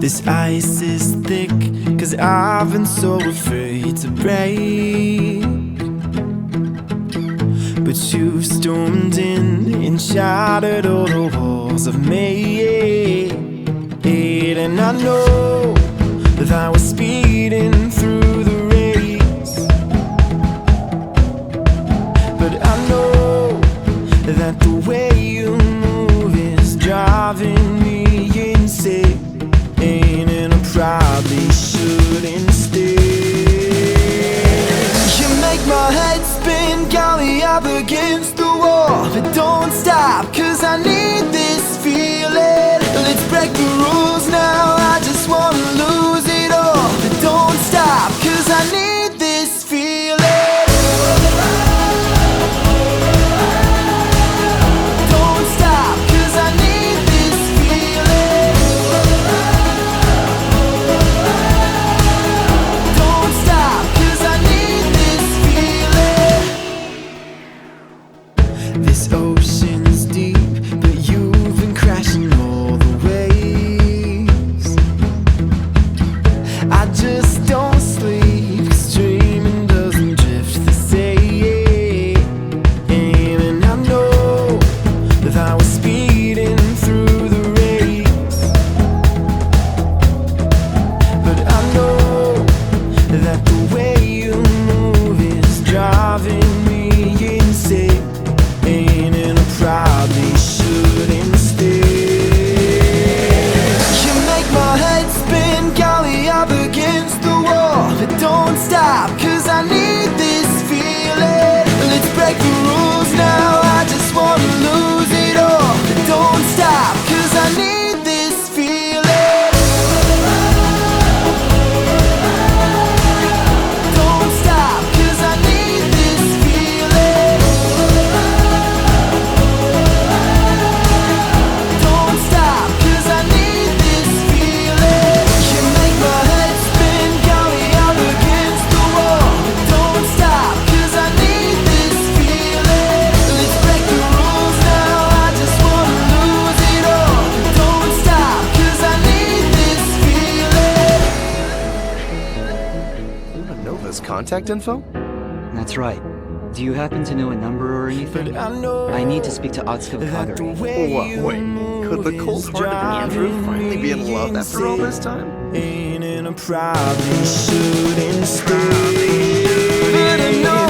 This ice is thick, 'cause I've been so afraid to break. But you've stormed in and shattered all the walls I've made. And I know that I was speeding through the race, but I know that the way you move is driving me insane. And I probably shouldn't stay. You make my head spin, got me up against the wall. But don't stop, 'cause I need this feeling. Let's break the rules now, I just wanna lose it all. But don't stop, 'cause I need this feeling. Don't stop, 'cause I need this feeling. Don't stop, 'cause I need this feeling. This ocean's deep, but you've been crashing all the waves. I just don't sleep, 'cause dreaming doesn't drift the same. And I know that I was speeding through the race, but I know that the way you move is driving me insane. And I probably shouldn't stay. You make my head spin, got me up against the wall. But don't stop, 'cause I need this feeling. Let's break the rules now, I just wanna lose it all. But don't stop, 'cause I need this feeling. Don't stop, 'cause I need this feeling. Don't stop, 'cause I need this feeling. You make my head spin, got me up against the wall. But don't stop, 'cause I need this feeling. Let's break the rules now, I just wanna lose it all. But don't stop, 'cause I need this feeling. Nova's contact info? That's right. Do you happen to know a number or anything? But I know I need to speak to Atsuko that the Kagari. way you Wait, could the move is cold-hearted Andrew driving finally be in me love after all this insane. time? And I probably shouldn't stay. But I know